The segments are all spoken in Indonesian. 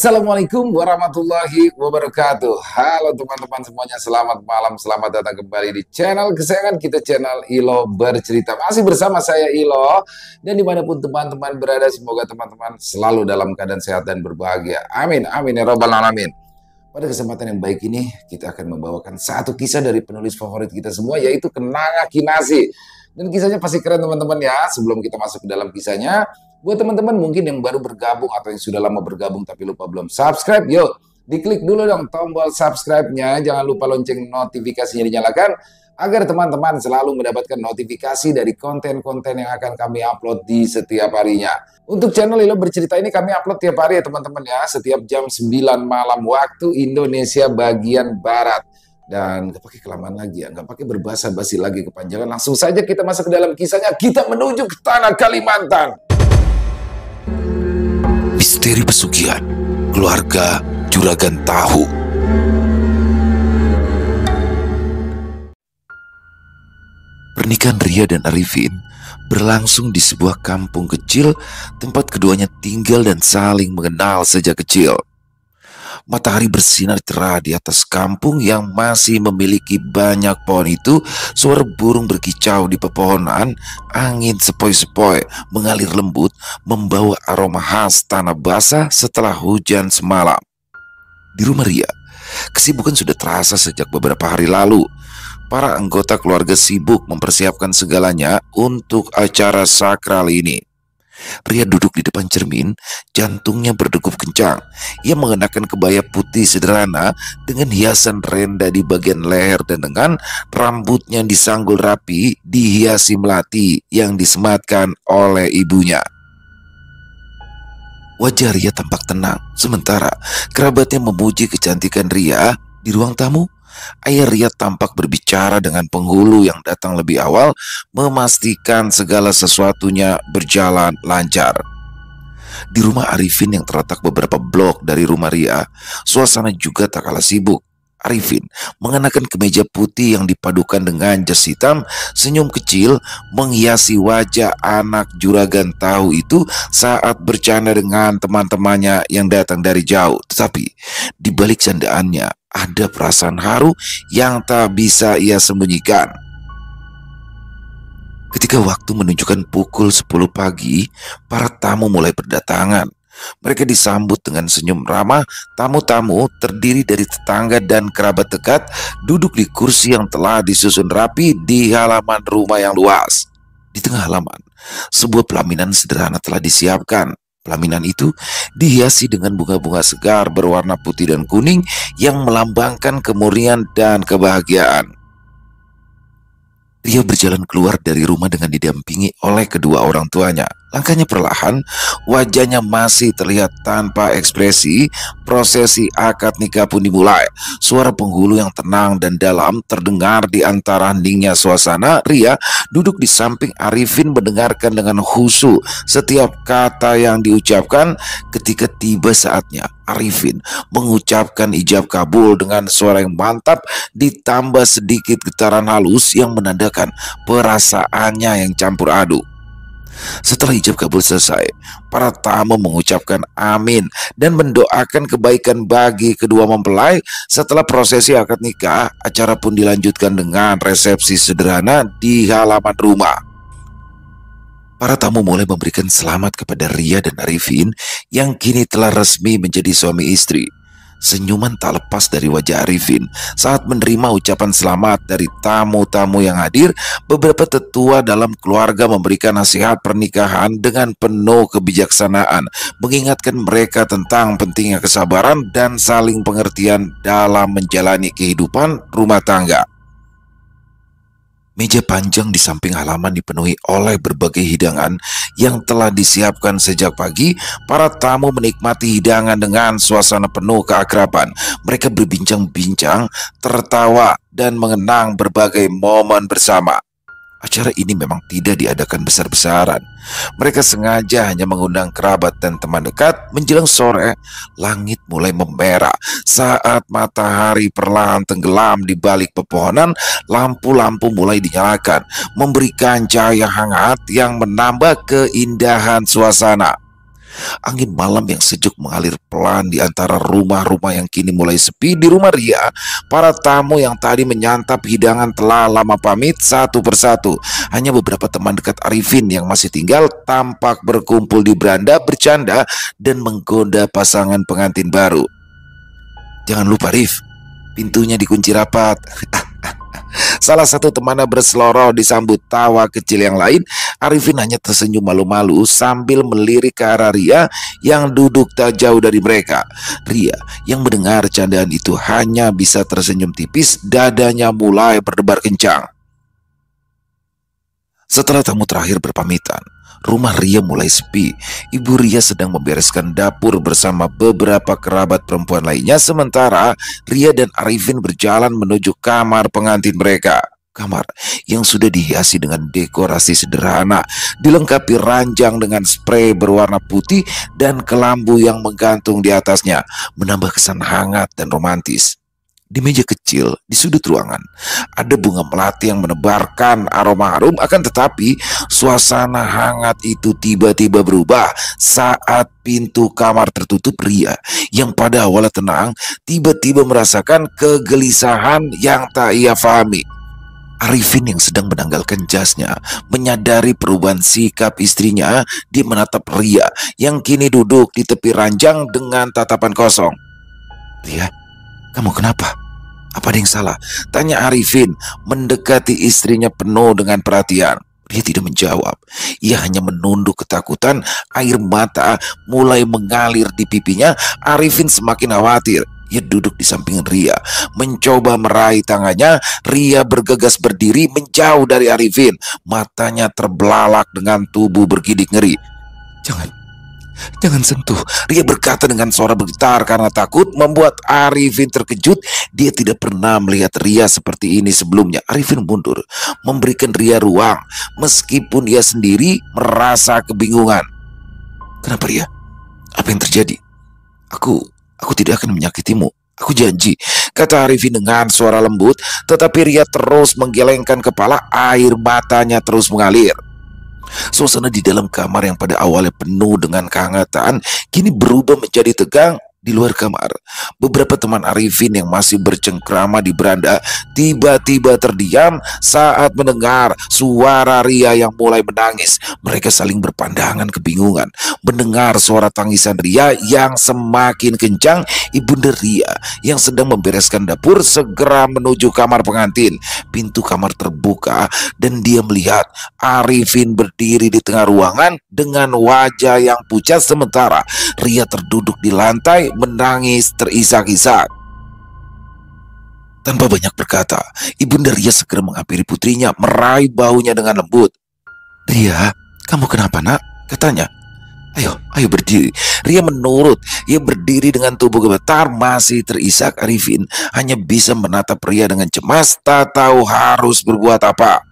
Assalamualaikum warahmatullahi wabarakatuh. Halo teman-teman semuanya, selamat malam, selamat datang kembali di channel kesayangan kita, channel Ilo Bercerita. Masih bersama saya Ilo, dan dimanapun teman-teman berada, semoga teman-teman selalu dalam keadaan sehat dan berbahagia. Amin, amin ya robbal alamin. Pada kesempatan yang baik ini, kita akan membawakan satu kisah dari penulis favorit kita semua, yaitu Kenanga Kinasi. Dan kisahnya pasti keren teman-teman ya. Sebelum kita masuk ke dalam kisahnya, buat teman-teman mungkin yang baru bergabung atau yang sudah lama bergabung tapi lupa belum subscribe, yuk diklik dulu dong tombol subscribe-nya. Jangan lupa lonceng notifikasinya dinyalakan agar teman-teman selalu mendapatkan notifikasi dari konten-konten yang akan kami upload di setiap harinya. Untuk channel Ilo Bercerita ini kami upload tiap hari ya teman-teman ya, setiap jam 9 malam waktu Indonesia bagian Barat. Dan gak pakai kelamaan lagi ya, gak pakai berbahasa basi lagi kepanjangan, langsung saja kita masuk ke dalam kisahnya. Kita menuju ke tanah Kalimantan. Misteri pesugihan keluarga Juragan Tahu. Pernikahan Ria dan Arifin berlangsung di sebuah kampung kecil tempat keduanya tinggal dan saling mengenal sejak kecil. Matahari bersinar cerah di atas kampung yang masih memiliki banyak pohon itu. Suara burung berkicau di pepohonan, angin sepoi-sepoi mengalir lembut membawa aroma khas tanah basah setelah hujan semalam. Di rumah Ria, kesibukan sudah terasa sejak beberapa hari lalu. Para anggota keluarga sibuk mempersiapkan segalanya untuk acara sakral ini. Ria duduk di depan cermin, jantungnya berdegup kencang. Ia mengenakan kebaya putih sederhana dengan hiasan renda di bagian leher dan lengan. Rambutnya disanggul rapi, dihiasi melati yang disematkan oleh ibunya. Wajah Ria tampak tenang, sementara kerabatnya memuji kecantikan Ria. Di ruang tamu, ayah Ria tampak berbicara dengan penghulu yang datang lebih awal, memastikan segala sesuatunya berjalan lancar. Di rumah Arifin yang terletak beberapa blok dari rumah Ria, suasana juga tak kalah sibuk. Arifin mengenakan kemeja putih yang dipadukan dengan jas hitam. Senyum kecil menghiasi wajah anak Juragan Tahu itu saat bercanda dengan teman-temannya yang datang dari jauh. Tetapi di balik candaannya ada perasaan haru yang tak bisa ia sembunyikan. Ketika waktu menunjukkan pukul 10 pagi, para tamu mulai berdatangan. Mereka disambut dengan senyum ramah. Tamu-tamu terdiri dari tetangga dan kerabat dekat duduk di kursi yang telah disusun rapi di halaman rumah yang luas. Di tengah halaman, sebuah pelaminan sederhana telah disiapkan. Pelaminan itu dihiasi dengan bunga-bunga segar berwarna putih dan kuning yang melambangkan kemurnian dan kebahagiaan. Ria berjalan keluar dari rumah dengan didampingi oleh kedua orang tuanya. Langkahnya perlahan, wajahnya masih terlihat tanpa ekspresi. Prosesi akad nikah pun dimulai. Suara penghulu yang tenang dan dalam terdengar di antara heningnya suasana. Ria duduk di samping Arifin mendengarkan dengan khusyuk setiap kata yang diucapkan. Ketika tiba saatnya, Arifin mengucapkan ijab kabul dengan suara yang mantap ditambah sedikit getaran halus yang menandakan perasaannya yang campur aduk. Setelah ijab kabul selesai, para tamu mengucapkan amin dan mendoakan kebaikan bagi kedua mempelai. Setelah prosesi akad nikah, acara pun dilanjutkan dengan resepsi sederhana di halaman rumah. Para tamu mulai memberikan selamat kepada Ria dan Arifin yang kini telah resmi menjadi suami istri. Senyuman tak lepas dari wajah Arifin saat menerima ucapan selamat dari tamu-tamu yang hadir. Beberapa tetua dalam keluarga memberikan nasihat pernikahan dengan penuh kebijaksanaan, mengingatkan mereka tentang pentingnya kesabaran dan saling pengertian dalam menjalani kehidupan rumah tangga. Meja panjang di samping halaman dipenuhi oleh berbagai hidangan yang telah disiapkan sejak pagi. Para tamu menikmati hidangan dengan suasana penuh keakraban. Mereka berbincang-bincang, tertawa, dan mengenang berbagai momen bersama. Acara ini memang tidak diadakan besar-besaran. Mereka sengaja hanya mengundang kerabat dan teman dekat. Menjelang sore, langit mulai memerah. Saat matahari perlahan tenggelam di balik pepohonan, lampu-lampu mulai dinyalakan, memberikan cahaya hangat yang menambah keindahan suasana. Angin malam yang sejuk mengalir pelan di antara rumah-rumah yang kini mulai sepi. Di rumah Ria, para tamu yang tadi menyantap hidangan telah lama pamit satu persatu. Hanya beberapa teman dekat Arifin yang masih tinggal tampak berkumpul di beranda, bercanda, dan menggoda pasangan pengantin baru. "Jangan lupa, Rif, pintunya dikunci rapat." Salah satu temannya berseloroh disambut tawa kecil yang lain. Arifin hanya tersenyum malu-malu sambil melirik ke arah Ria yang duduk tak jauh dari mereka. Ria yang mendengar candaan itu hanya bisa tersenyum tipis, dadanya mulai berdebar kencang. Setelah tamu terakhir berpamitan, rumah Ria mulai sepi. Ibu Ria sedang membereskan dapur bersama beberapa kerabat perempuan lainnya, sementara Ria dan Arifin berjalan menuju kamar pengantin mereka. Kamar yang sudah dihiasi dengan dekorasi sederhana, dilengkapi ranjang dengan sprei berwarna putih dan kelambu yang menggantung di atasnya, menambah kesan hangat dan romantis. Di meja kecil di sudut ruangan ada bunga melati yang menebarkan aroma harum, akan tetapi suasana hangat itu tiba-tiba berubah saat pintu kamar tertutup. Ria yang pada awalnya tenang tiba-tiba merasakan kegelisahan yang tak ia pahami. Arifin yang sedang menanggalkan jasnya menyadari perubahan sikap istrinya. Dia menatap Ria yang kini duduk di tepi ranjang dengan tatapan kosong. "Ria, kamu kenapa? Apa ada yang salah?" tanya Arifin mendekati istrinya penuh dengan perhatian. Dia tidak menjawab. Ia hanya menunduk ketakutan. Air mata mulai mengalir di pipinya. Arifin semakin khawatir. Ia duduk di samping Ria, mencoba meraih tangannya. Ria bergegas berdiri menjauh dari Arifin. Matanya terbelalak dengan tubuh bergidik ngeri. Jangan sentuh," Ria berkata dengan suara bergetar karena takut. Membuat Arifin terkejut. Dia tidak pernah melihat Ria seperti ini sebelumnya. Arifin mundur, memberikan Ria ruang, meskipun ia sendiri merasa kebingungan. "Kenapa, Ria? Apa yang terjadi? Aku tidak akan menyakitimu. Aku janji," kata Arifin dengan suara lembut. Tetapi Ria terus menggelengkan kepala. Air matanya terus mengalir. Suasana di dalam kamar yang pada awalnya penuh dengan kehangatan kini berubah menjadi tegang. Di luar kamar, beberapa teman Arifin yang masih bercengkrama di beranda tiba-tiba terdiam saat mendengar suara Ria yang mulai menangis. Mereka saling berpandangan kebingungan mendengar suara tangisan Ria yang semakin kencang. Ibunda Ria yang sedang membereskan dapur segera menuju kamar pengantin. Pintu kamar terbuka dan dia melihat Arifin berdiri di tengah ruangan dengan wajah yang pucat, sementara Ria terduduk di lantai menangis terisak-isak. Tanpa banyak berkata, ibunda Ria segera menghampiri putrinya, meraih bahunya dengan lembut. "Ria, kamu kenapa, nak?" katanya. Ayo berdiri." Ria menurut. Ia berdiri dengan tubuh gemetar masih terisak. Arifin hanya bisa menatap Ria dengan cemas, tak tahu harus berbuat apa.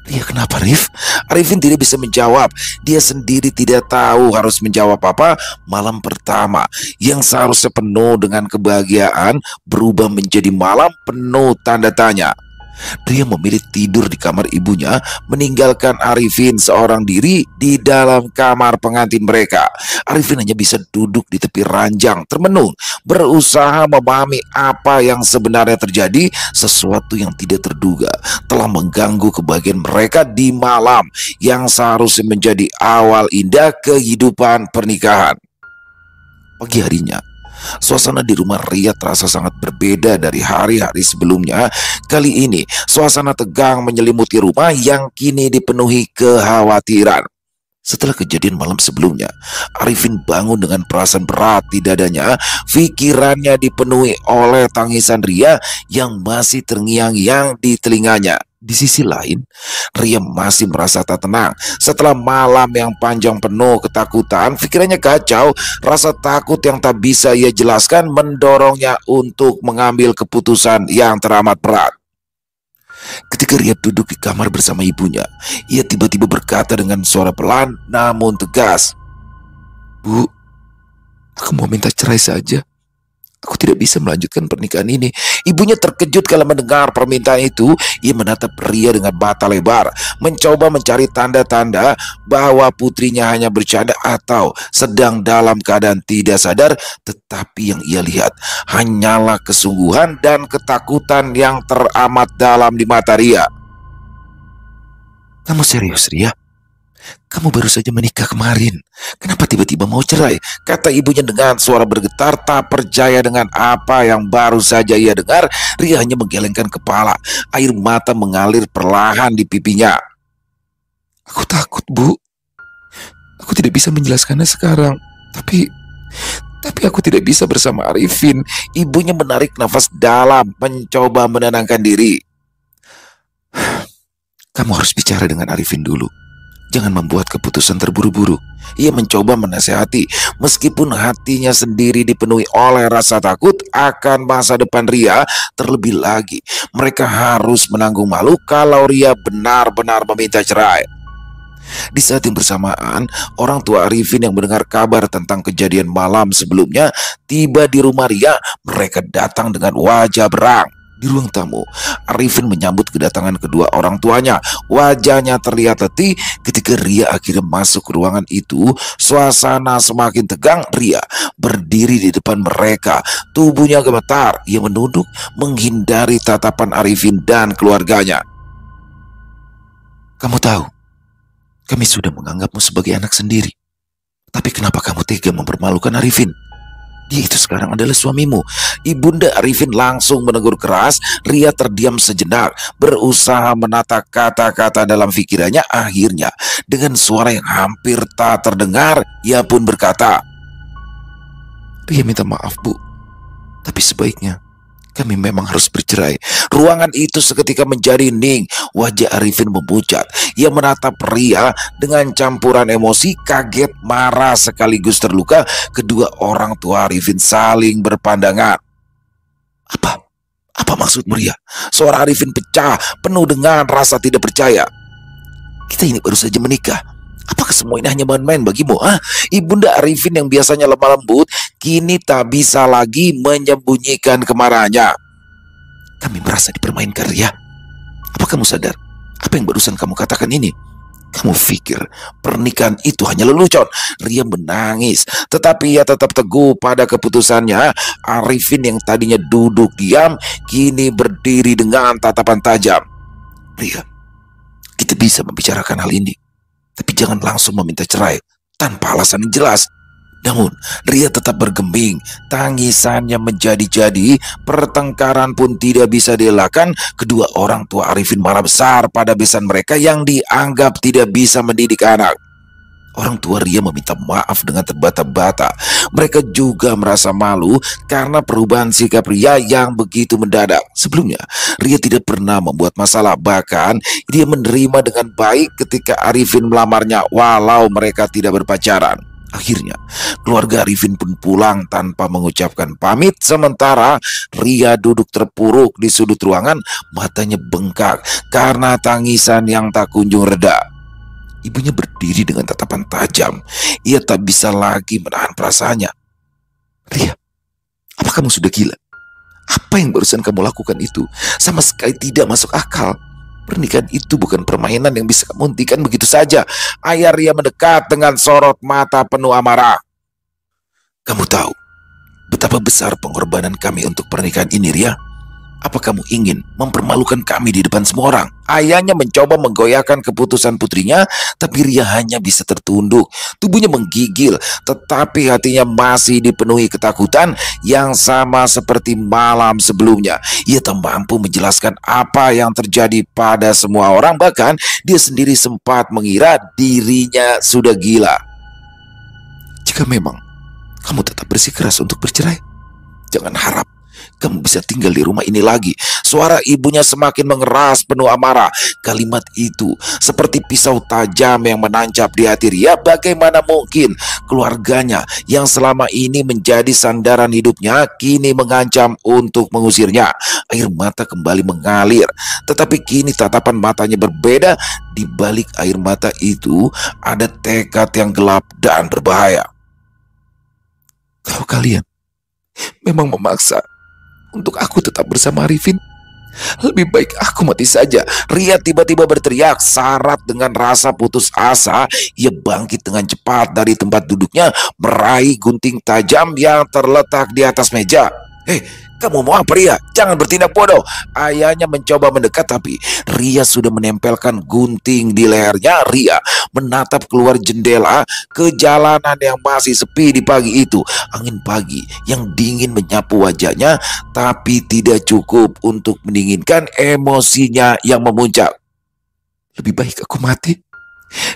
"Ria, kenapa, Rif?" Arifin tidak bisa menjawab. Dia sendiri tidak tahu harus menjawab apa. Malam pertama yang seharusnya penuh dengan kebahagiaan berubah menjadi malam penuh tanda tanya. Ria memilih tidur di kamar ibunya, meninggalkan Arifin seorang diri di dalam kamar pengantin mereka. Arifin hanya bisa duduk di tepi ranjang termenung, berusaha memahami apa yang sebenarnya terjadi. Sesuatu yang tidak terduga telah mengganggu kebahagiaan mereka di malam yang seharusnya menjadi awal indah kehidupan pernikahan. Pagi harinya, suasana di rumah Ria terasa sangat berbeda dari hari-hari sebelumnya. Kali ini, suasana tegang menyelimuti rumah yang kini dipenuhi kekhawatiran. Setelah kejadian malam sebelumnya, Arifin bangun dengan perasaan berat di dadanya. Pikirannya dipenuhi oleh tangisan Ria yang masih terngiang-ngiang di telinganya. Di sisi lain, Ria masih merasa tak tenang. Setelah malam yang panjang penuh ketakutan, pikirannya kacau. Rasa takut yang tak bisa ia jelaskan mendorongnya untuk mengambil keputusan yang teramat berat. Ketika Ria duduk di kamar bersama ibunya, ia tiba-tiba berkata dengan suara pelan namun tegas, "Bu, aku mau minta cerai saja. Aku tidak bisa melanjutkan pernikahan ini. Ibunya terkejut kala mendengar permintaan itu. Ia menatap Ria dengan mata lebar, mencoba mencari tanda-tanda bahwa putrinya hanya bercanda atau sedang dalam keadaan tidak sadar. Tetapi yang ia lihat hanyalah kesungguhan dan ketakutan yang teramat dalam di mata Ria. "Kamu serius, Ria? Kamu baru saja menikah kemarin. Kenapa tiba-tiba mau cerai?" kata ibunya dengan suara bergetar. Tak percaya dengan apa yang baru saja ia dengar, Ria hanya menggelengkan kepala. Air mata mengalir perlahan di pipinya. "Aku takut, Bu. Aku tidak bisa menjelaskannya sekarang. Tapi aku tidak bisa bersama Arifin." Ibunya menarik nafas dalam, mencoba menenangkan diri. "Kamu harus bicara dengan Arifin dulu. Jangan membuat keputusan terburu-buru." Ia mencoba menasihati, meskipun hatinya sendiri dipenuhi oleh rasa takut akan masa depan Ria. Terlebih lagi, mereka harus menanggung malu kalau Ria benar-benar meminta cerai. Di saat yang bersamaan, orang tua Arifin yang mendengar kabar tentang kejadian malam sebelumnya tiba di rumah Ria. Mereka datang dengan wajah berang. Di ruang tamu, Arifin menyambut kedatangan kedua orang tuanya. Wajahnya terlihat letih ketika Ria akhirnya masuk ke ruangan itu. Suasana semakin tegang. Ria berdiri di depan mereka, tubuhnya gemetar. Ia menunduk menghindari tatapan Arifin dan keluarganya. "Kamu tahu, kami sudah menganggapmu sebagai anak sendiri. Tapi kenapa kamu tega mempermalukan Arifin? Dia itu sekarang adalah suamimu." Ibunda Arifin langsung menegur keras. Ria terdiam sejenak, berusaha menata kata-kata dalam pikirannya. Akhirnya, dengan suara yang hampir tak terdengar, ia pun berkata, "Ria minta maaf, Bu. Tapi sebaiknya kami memang harus bercerai." Ruangan itu seketika menjadi hening. Wajah Arifin memucat. Ia menatap Ria dengan campuran emosi, kaget, marah, sekaligus terluka. Kedua orang tua Arifin saling berpandangan. Apa maksudmu, Ria?" Suara Arifin pecah, penuh dengan rasa tidak percaya. "Kita ini baru saja menikah. Apakah semua ini hanya main-main bagimu? Ibunda Arifin yang biasanya lemah lembut kini tak bisa lagi menyembunyikan kemarahannya. "Kami merasa dipermainkan, Ria. Apa kamu sadar apa yang barusan kamu katakan ini? Kamu pikir pernikahan itu hanya lelucon?" Ria menangis, tetapi ia tetap teguh pada keputusannya. Arifin yang tadinya duduk diam, kini berdiri dengan tatapan tajam. "Ria, kita bisa membicarakan hal ini, tapi jangan langsung meminta cerai tanpa alasan yang jelas." Namun, Ria tetap bergeming. Tangisannya menjadi-jadi. Pertengkaran pun tidak bisa dielakkan. Kedua orang tua Arifin marah besar pada besan mereka yang dianggap tidak bisa mendidik anak. Orang tua Ria meminta maaf dengan terbata-bata. Mereka juga merasa malu karena perubahan sikap Ria yang begitu mendadak. Sebelumnya, Ria tidak pernah membuat masalah. Bahkan, dia menerima dengan baik ketika Arifin melamarnya walau mereka tidak berpacaran. Akhirnya, keluarga Arifin pun pulang tanpa mengucapkan pamit. Sementara Ria duduk terpuruk di sudut ruangan, matanya bengkak karena tangisan yang tak kunjung reda. Ibunya berdiri dengan tatapan tajam. Ia tak bisa lagi menahan perasaannya. "Ria, apa kamu sudah gila? Apa yang barusan kamu lakukan itu sama sekali tidak masuk akal. Pernikahan itu bukan permainan yang bisa kamu hentikan begitu saja." Ayah Ria mendekat dengan sorot mata penuh amarah. "Kamu tahu betapa besar pengorbanan kami untuk pernikahan ini, Ria? Apa kamu ingin mempermalukan kami di depan semua orang?" Ayahnya mencoba menggoyahkan keputusan putrinya, tapi Ria hanya bisa tertunduk. Tubuhnya menggigil, tetapi hatinya masih dipenuhi ketakutan yang sama seperti malam sebelumnya. Ia tak mampu menjelaskan apa yang terjadi pada semua orang. Bahkan dia sendiri sempat mengira dirinya sudah gila. "Jika memang kamu tetap bersikeras untuk bercerai, jangan harap kamu bisa tinggal di rumah ini lagi." Suara ibunya semakin mengeras penuh amarah. Kalimat itu seperti pisau tajam yang menancap di hati Ria. Bagaimana mungkin keluarganya yang selama ini menjadi sandaran hidupnya kini mengancam untuk mengusirnya? Air mata kembali mengalir, tetapi kini tatapan matanya berbeda. Di balik air mata itu ada tekad yang gelap dan berbahaya. "Kalau kalian memang memaksa untuk aku tetap bersama Arifin. Lebih baik aku mati saja. Ria tiba-tiba berteriak syarat dengan rasa putus asa. Ia bangkit dengan cepat dari tempat duduknya, meraih gunting tajam yang terletak di atas meja. Kamu mau apa, Ria? Jangan bertindak bodoh. Ayahnya mencoba mendekat, tapi Ria sudah menempelkan gunting di lehernya. Ria menatap keluar jendela ke jalanan yang masih sepi di pagi itu. Angin pagi yang dingin menyapu wajahnya, tapi tidak cukup untuk mendinginkan emosinya yang memuncak. Lebih baik aku mati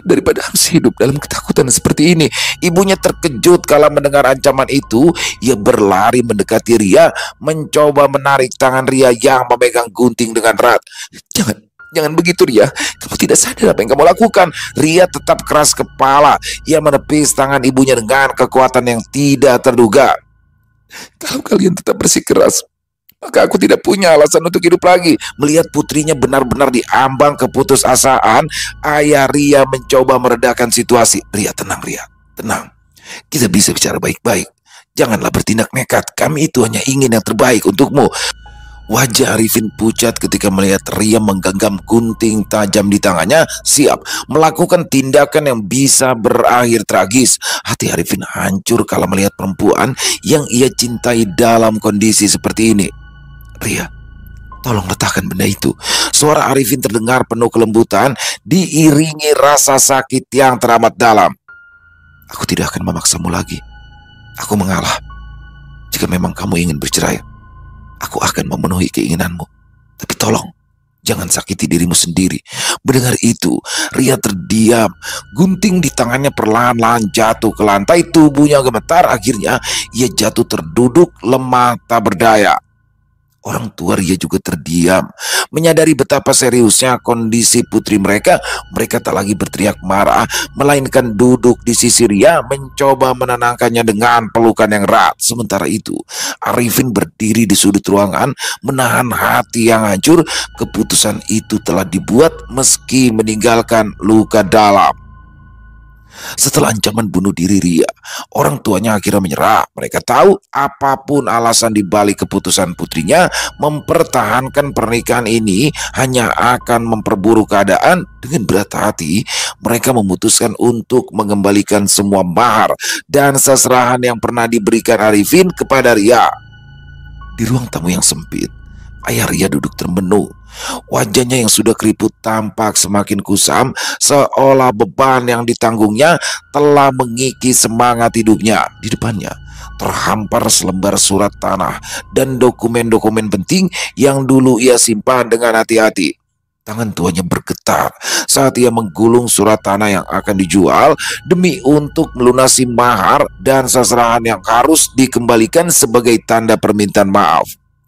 daripada harus hidup dalam ketakutan seperti ini. Ibunya terkejut kala mendengar ancaman itu. Ia berlari mendekati Ria, mencoba menarik tangan Ria yang memegang gunting dengan erat. Jangan begitu, Ria. Kamu tidak sadar apa yang kamu lakukan. Ria tetap keras kepala. Ia menepis tangan ibunya dengan kekuatan yang tidak terduga. Kalau kalian tetap bersikeras, maka aku tidak punya alasan untuk hidup lagi. Melihat putrinya benar-benar diambang keputusasaan, ayah Ria mencoba meredakan situasi. Ria, tenang, Ria. Tenang. Kita bisa bicara baik-baik. Janganlah bertindak nekat. Kami itu hanya ingin yang terbaik untukmu. Wajah Arifin pucat ketika melihat Ria menggenggam gunting tajam di tangannya, siap melakukan tindakan yang bisa berakhir tragis. Hati Arifin hancur kala melihat perempuan yang ia cintai dalam kondisi seperti ini. Ria, tolong letakkan benda itu. Suara Arifin terdengar penuh kelembutan, diiringi rasa sakit yang teramat dalam. Aku tidak akan memaksamu lagi. Aku mengalah. Jika memang kamu ingin bercerai, aku akan memenuhi keinginanmu. Tapi tolong, jangan sakiti dirimu sendiri. Mendengar itu, Ria terdiam. Gunting di tangannya perlahan-lahan jatuh ke lantai. Tubuhnya gemetar. Akhirnya ia jatuh terduduk lemah tak berdaya. Orang tua Ria juga terdiam. Menyadari betapa seriusnya kondisi putri mereka, mereka tak lagi berteriak marah, melainkan duduk di sisi Ria, mencoba menenangkannya dengan pelukan yang erat. Sementara itu, Arifin berdiri di sudut ruangan, menahan hati yang hancur. Keputusan itu telah dibuat meski meninggalkan luka dalam. Setelah ancaman bunuh diri Ria, orang tuanya akhirnya menyerah. Mereka tahu apapun alasan dibalik keputusan putrinya, mempertahankan pernikahan ini hanya akan memperburuk keadaan. Dengan berat hati, mereka memutuskan untuk mengembalikan semua mahar dan seserahan yang pernah diberikan Arifin kepada Ria. Di ruang tamu yang sempit, ayah Ria duduk termenung. Wajahnya yang sudah keriput tampak semakin kusam, seolah beban yang ditanggungnya telah mengikis semangat hidupnya. Di depannya terhampar selembar surat tanah dan dokumen-dokumen penting yang dulu ia simpan dengan hati-hati. Tangan tuanya bergetar saat ia menggulung surat tanah yang akan dijual demi untuk melunasi mahar dan seserahan yang harus dikembalikan sebagai tanda permintaan maaf.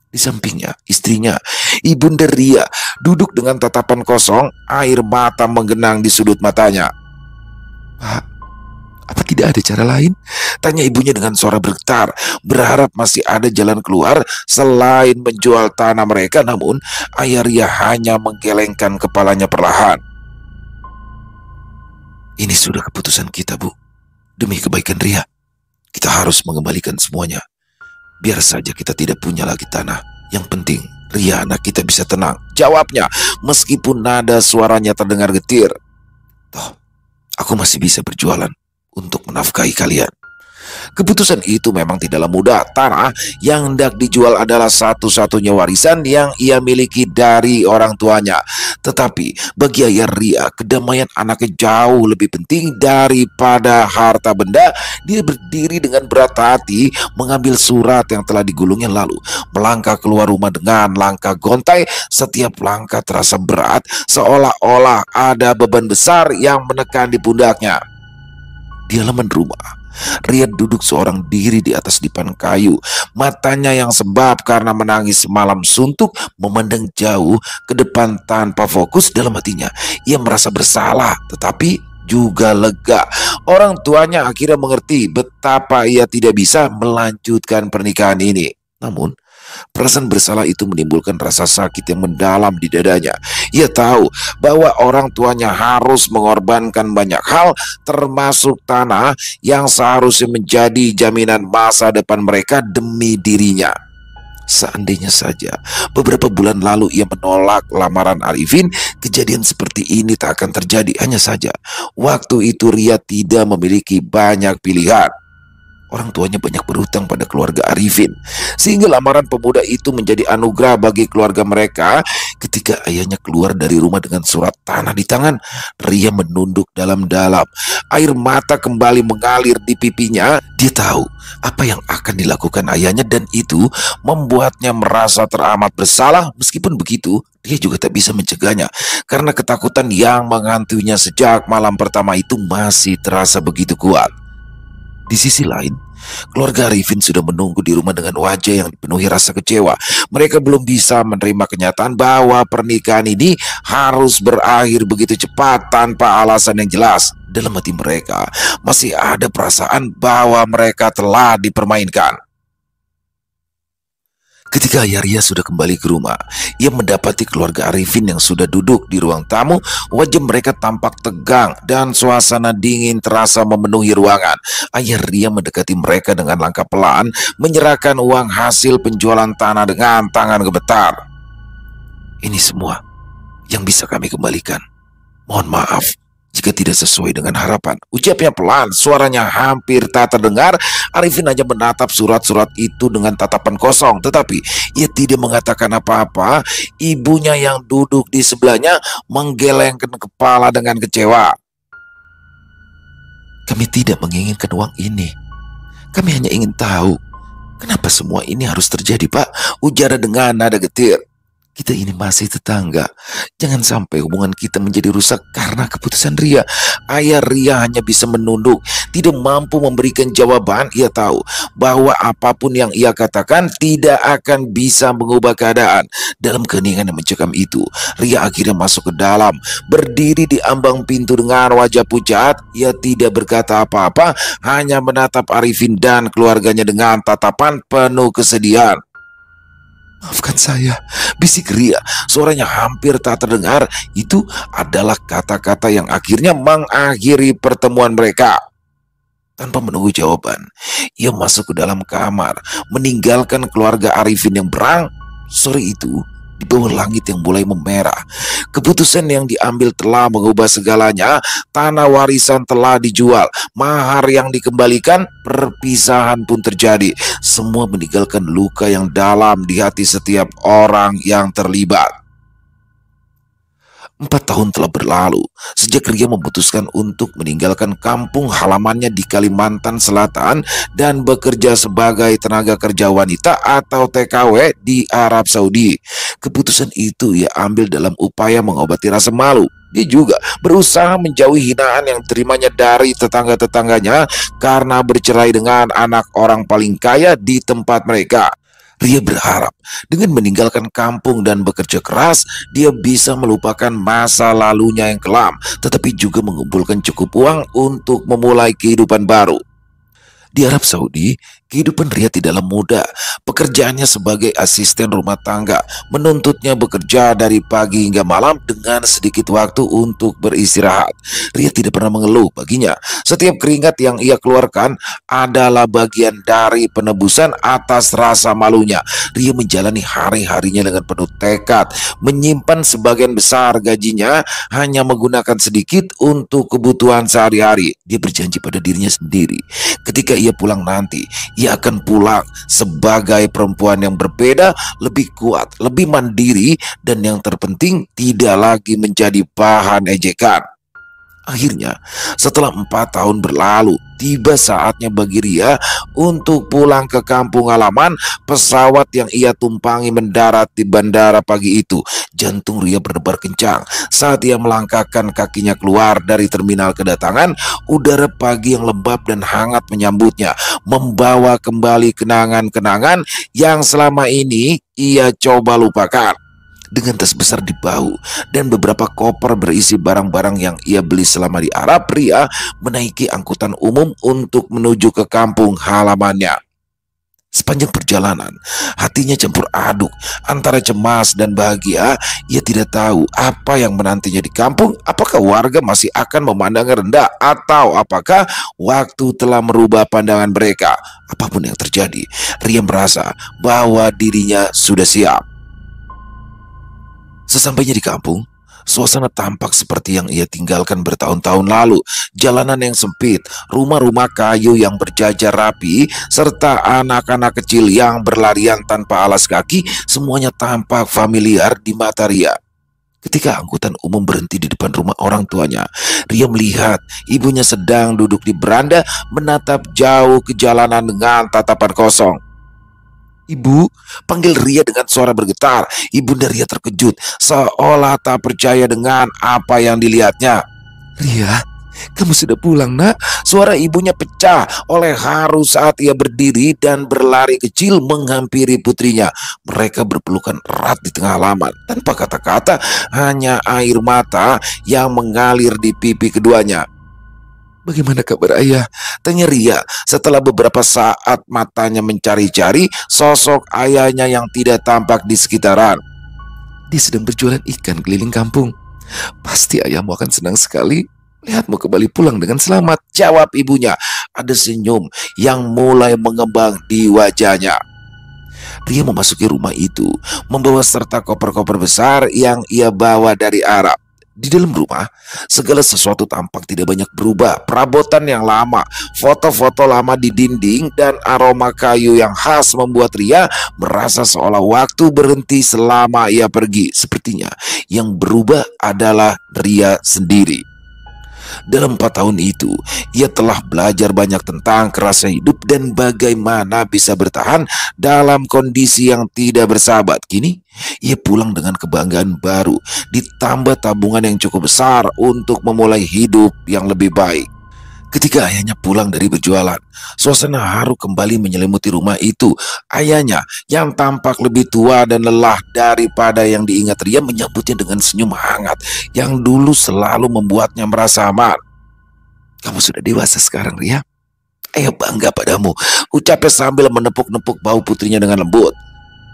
Di sampingnya, istrinya, Ibunda Ria, duduk dengan tatapan kosong, air mata menggenang di sudut matanya. Pak, apa tidak ada cara lain? Tanya ibunya dengan suara bergetar, berharap masih ada jalan keluar selain menjual tanah mereka. Namun, ayah Ria hanya menggelengkan kepalanya perlahan. Ini sudah keputusan kita, Bu. Demi kebaikan Ria, kita harus mengembalikan semuanya. Biar saja kita tidak punya lagi tanah. Yang penting Ria anak kita bisa tenang, jawabnya meskipun nada suaranya terdengar getir. Toh, aku masih bisa berjualan untuk menafkahi kalian. Keputusan itu memang tidaklah mudah. Tanah yang hendak dijual adalah satu-satunya warisan yang ia miliki dari orang tuanya. Tetapi bagi ayah Ria, kedamaian anaknya jauh lebih penting daripada harta benda. Dia berdiri dengan berat hati, mengambil surat yang telah digulungnya, lalu melangkah keluar rumah dengan langkah gontai. Setiap langkah terasa berat, seolah-olah ada beban besar yang menekan di pundaknya. Di halaman rumah, Ria duduk seorang diri di atas dipan kayu. Matanya yang sembab karena menangis semalam suntuk memandang jauh ke depan tanpa fokus. Dalam hatinya ia merasa bersalah tetapi juga lega. Orang tuanya akhirnya mengerti betapa ia tidak bisa melanjutkan pernikahan ini. Namun Perasaan bersalah itu menimbulkan rasa sakit yang mendalam di dadanya. Ia tahu bahwa orang tuanya harus mengorbankan banyak hal, termasuk tanah yang seharusnya menjadi jaminan masa depan mereka demi dirinya. Seandainya saja beberapa bulan lalu ia menolak lamaran Arifin, kejadian seperti ini tak akan terjadi. Hanya saja waktu itu Ria tidak memiliki banyak pilihan. Orang tuanya banyak berhutang pada keluarga Arifin, sehingga lamaran pemuda itu menjadi anugerah bagi keluarga mereka. Ketika ayahnya keluar dari rumah dengan surat tanah di tangan, Ria menunduk dalam-dalam. Air mata kembali mengalir di pipinya. Dia tahu apa yang akan dilakukan ayahnya, dan itu membuatnya merasa teramat bersalah. Meskipun begitu, dia juga tak bisa mencegahnya, karena ketakutan yang menghantuinya sejak malam pertama itu masih terasa begitu kuat. Di sisi lain, keluarga Arifin sudah menunggu di rumah dengan wajah yang dipenuhi rasa kecewa. Mereka belum bisa menerima kenyataan bahwa pernikahan ini harus berakhir begitu cepat tanpa alasan yang jelas. Dalam hati mereka masih ada perasaan bahwa mereka telah dipermainkan. Ketika ayah Ria sudah kembali ke rumah, ia mendapati keluarga Arifin yang sudah duduk di ruang tamu. Wajah mereka tampak tegang dan suasana dingin terasa memenuhi ruangan. Ayah Ria mendekati mereka dengan langkah pelan, menyerahkan uang hasil penjualan tanah dengan tangan gemetar. "Ini semua yang bisa kami kembalikan. Mohon maaf jika tidak sesuai dengan harapan," ucapnya pelan, suaranya hampir tak terdengar. Arifin hanya menatap surat-surat itu dengan tatapan kosong, tetapi ia tidak mengatakan apa-apa. Ibunya yang duduk di sebelahnya menggelengkan kepala dengan kecewa. "Kami tidak menginginkan uang ini. Kami hanya ingin tahu kenapa semua ini harus terjadi, Pak," ujar dengan nada getir. "Kita ini masih tetangga. Jangan sampai hubungan kita menjadi rusak karena keputusan Ria." Ayah Ria hanya bisa menunduk, tidak mampu memberikan jawaban. Ia tahu bahwa apapun yang ia katakan tidak akan bisa mengubah keadaan. Dalam keheningan yang mencekam itu, Ria akhirnya masuk ke dalam, berdiri di ambang pintu dengan wajah pucat. Ia tidak berkata apa-apa, hanya menatap Arifin dan keluarganya dengan tatapan penuh kesedihan. "Maafkan saya," bisik Ria. Suaranya hampir tak terdengar. Itu adalah kata-kata yang akhirnya mengakhiri pertemuan mereka. Tanpa menunggu jawaban, ia masuk ke dalam kamar, meninggalkan keluarga Arifin yang sore itu di bawah langit yang mulai memerah. Keputusan yang diambil telah mengubah segalanya. Tanah warisan telah dijual, mahar yang dikembalikan, perpisahan pun terjadi. Semua meninggalkan luka yang dalam di hati setiap orang yang terlibat. 4 tahun telah berlalu sejak Ria memutuskan untuk meninggalkan kampung halamannya di Kalimantan Selatan dan bekerja sebagai tenaga kerja wanita atau TKW di Arab Saudi. Keputusan itu ia ambil dalam upaya mengobati rasa malu. Dia juga berusaha menjauhi hinaan yang terimanya dari tetangga-tetangganya karena bercerai dengan anak orang paling kaya di tempat mereka. Ria berharap dengan meninggalkan kampung dan bekerja keras, dia bisa melupakan masa lalunya yang kelam, tetapi juga mengumpulkan cukup uang untuk memulai kehidupan baru. Di Arab Saudi, kehidupan Ria tidaklah mudah. Pekerjaannya sebagai asisten rumah tangga menuntutnya bekerja dari pagi hingga malam dengan sedikit waktu untuk beristirahat. Ria tidak pernah mengeluh. Baginya, setiap keringat yang ia keluarkan adalah bagian dari penebusan atas rasa malunya. Ria menjalani hari-harinya dengan penuh tekad, menyimpan sebagian besar gajinya, hanya menggunakan sedikit untuk kebutuhan sehari-hari. Dia berjanji pada dirinya sendiri, ketika ia pulang nanti, ia akan pulang sebagai perempuan yang berbeda, lebih kuat, lebih mandiri, dan yang terpenting tidak lagi menjadi bahan ejekan. Akhirnya, setelah 4 tahun berlalu, tiba saatnya bagi Ria untuk pulang ke kampung halaman. Pesawat yang ia tumpangi mendarat di bandara pagi itu. Jantung Ria berdebar kencang saat ia melangkahkan kakinya keluar dari terminal kedatangan. Udara pagi yang lembab dan hangat menyambutnya, membawa kembali kenangan-kenangan yang selama ini ia coba lupakan. Dengan tas besar di bahu dan beberapa koper berisi barang-barang yang ia beli selama di Arab, Ria menaiki angkutan umum untuk menuju ke kampung halamannya. Sepanjang perjalanan, hatinya campur aduk antara cemas dan bahagia. Ia tidak tahu apa yang menantinya di kampung. Apakah warga masih akan memandangnya rendah, atau apakah waktu telah merubah pandangan mereka? Apapun yang terjadi, Ria merasa bahwa dirinya sudah siap. Sesampainya di kampung, suasana tampak seperti yang ia tinggalkan bertahun-tahun lalu. Jalanan yang sempit, rumah-rumah kayu yang berjajar rapi, serta anak-anak kecil yang berlarian tanpa alas kaki, semuanya tampak familiar di mata Ria. Ketika angkutan umum berhenti di depan rumah orang tuanya, Ria melihat ibunya sedang duduk di beranda menatap jauh ke jalanan dengan tatapan kosong. "Ibu," panggil Ria dengan suara bergetar. Ibunda Ria terkejut, seolah tak percaya dengan apa yang dilihatnya. "Ria, kamu sudah pulang, Nak?" Suara ibunya pecah oleh haru saat ia berdiri dan berlari kecil menghampiri putrinya. Mereka berpelukan erat di tengah halaman. Tanpa kata-kata, hanya air mata yang mengalir di pipi keduanya. "Bagaimana kabar ayah?" tanya Ria setelah beberapa saat matanya mencari-cari sosok ayahnya yang tidak tampak di sekitaran. "Dia sedang berjualan ikan keliling kampung. Pasti ayahmu akan senang sekali lihatmu kembali pulang dengan selamat," jawab ibunya. Ada senyum yang mulai mengembang di wajahnya. Ria memasuki rumah itu, membawa serta koper-koper besar yang ia bawa dari Arab. Di dalam rumah, segala sesuatu tampak tidak banyak berubah. Perabotan yang lama, foto-foto lama di dinding, dan aroma kayu yang khas membuat Ria merasa seolah waktu berhenti selama ia pergi. Sepertinya yang berubah adalah Ria sendiri. Dalam 4 tahun itu, ia telah belajar banyak tentang kerasnya hidup dan bagaimana bisa bertahan dalam kondisi yang tidak bersahabat. Kini, ia pulang dengan kebanggaan baru, ditambah tabungan yang cukup besar untuk memulai hidup yang lebih baik. Ketika ayahnya pulang dari berjualan, suasana haru kembali menyelimuti rumah itu. Ayahnya yang tampak lebih tua dan lelah daripada yang diingat Ria menyambutnya dengan senyum hangat yang dulu selalu membuatnya merasa aman. "Kamu sudah dewasa sekarang, Ria. Ayah bangga padamu," ucapnya sambil menepuk-nepuk bahu putrinya dengan lembut.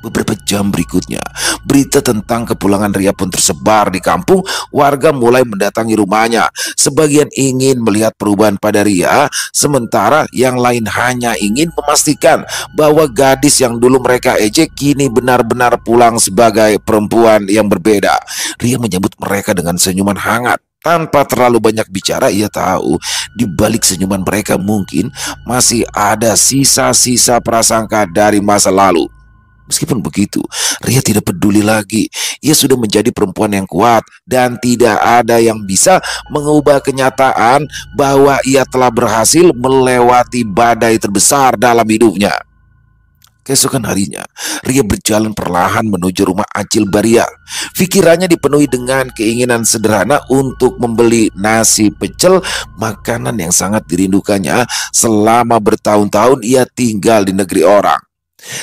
Beberapa jam berikutnya, berita tentang kepulangan Ria pun tersebar di kampung. Warga mulai mendatangi rumahnya. Sebagian ingin melihat perubahan pada Ria, sementara yang lain hanya ingin memastikan bahwa gadis yang dulu mereka ejek kini benar-benar pulang sebagai perempuan yang berbeda. Ria menyambut mereka dengan senyuman hangat. Tanpa terlalu banyak bicara, ia tahu di balik senyuman mereka mungkin masih ada sisa-sisa prasangka dari masa lalu. Meskipun begitu, Ria tidak peduli lagi. Ia sudah menjadi perempuan yang kuat dan tidak ada yang bisa mengubah kenyataan bahwa ia telah berhasil melewati badai terbesar dalam hidupnya. Keesokan harinya, Ria berjalan perlahan menuju rumah Acil Baria. Pikirannya dipenuhi dengan keinginan sederhana untuk membeli nasi pecel, makanan yang sangat dirindukannya selama bertahun-tahun ia tinggal di negeri orang.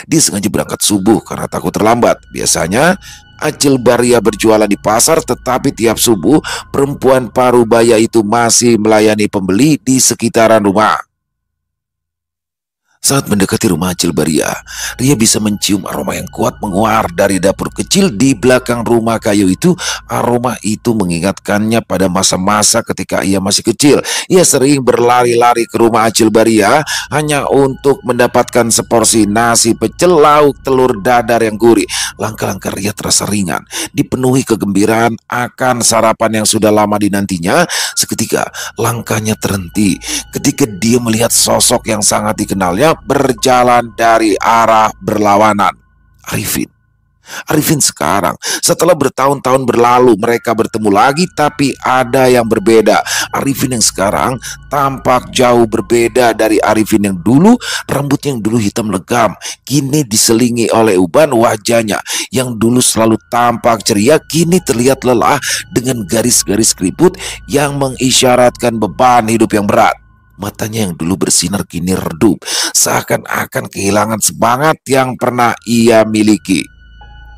Dia sengaja berangkat subuh karena takut terlambat. Biasanya Acil Baria berjualan di pasar, tetapi tiap subuh perempuan parubaya itu masih melayani pembeli di sekitaran rumah. Saat mendekati rumah Acil Baria, Ria bisa mencium aroma yang kuat menguar dari dapur kecil di belakang rumah kayu itu. Aroma itu mengingatkannya pada masa-masa ketika ia masih kecil. Ia sering berlari-lari ke rumah Acil Baria hanya untuk mendapatkan seporsi nasi pecel lauk telur dadar yang gurih. Langkah-langkah Ria terasa ringan, dipenuhi kegembiraan akan sarapan yang sudah lama dinantinya. Seketika langkahnya terhenti ketika dia melihat sosok yang sangat dikenalnya berjalan dari arah berlawanan. Arifin sekarang, setelah bertahun-tahun berlalu, mereka bertemu lagi, tapi ada yang berbeda. Arifin yang sekarang tampak jauh berbeda dari Arifin yang dulu. Rambutnya yang dulu hitam legam kini diselingi oleh uban. Wajahnya yang dulu selalu tampak ceria kini terlihat lelah dengan garis-garis keriput yang mengisyaratkan beban hidup yang berat. Matanya yang dulu bersinar kini redup, seakan-akan kehilangan semangat yang pernah ia miliki.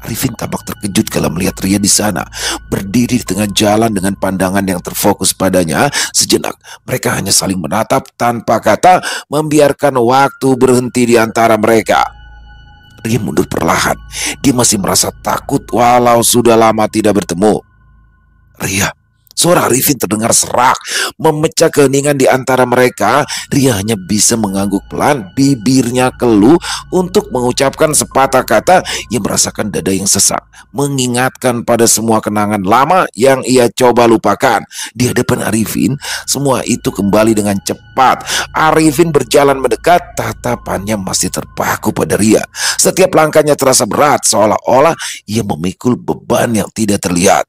Arifin tampak terkejut kalau melihat Ria di sana, berdiri di tengah jalan dengan pandangan yang terfokus padanya. Sejenak, mereka hanya saling menatap tanpa kata, membiarkan waktu berhenti di antara mereka. Ria mundur perlahan. Dia masih merasa takut walau sudah lama tidak bertemu. Ria. Suara Arifin terdengar serak, memecah keheningan di antara mereka. Ria hanya bisa mengangguk pelan, bibirnya keluh untuk mengucapkan sepatah kata yang merasakan dada yang sesak, mengingatkan pada semua kenangan lama yang ia coba lupakan. Di hadapan Arifin, semua itu kembali dengan cepat. Arifin berjalan mendekat, tatapannya masih terpaku pada Ria. Setiap langkahnya terasa berat, seolah-olah ia memikul beban yang tidak terlihat.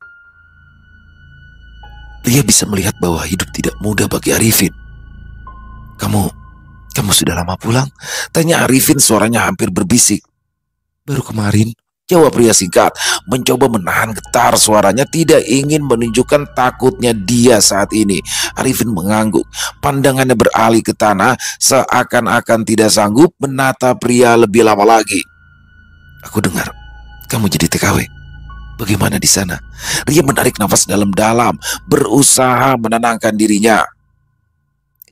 Ria bisa melihat bahwa hidup tidak mudah bagi Arifin. Kamu sudah lama pulang? Tanya Arifin, suaranya hampir berbisik. Baru kemarin, jawab Ria singkat, mencoba menahan getar suaranya, tidak ingin menunjukkan takutnya dia saat ini. Arifin mengangguk, pandangannya beralih ke tanah, seakan-akan tidak sanggup menatap Ria lebih lama lagi. Aku dengar, kamu jadi TKW. Bagaimana di sana? Ria menarik nafas dalam-dalam, berusaha menenangkan dirinya.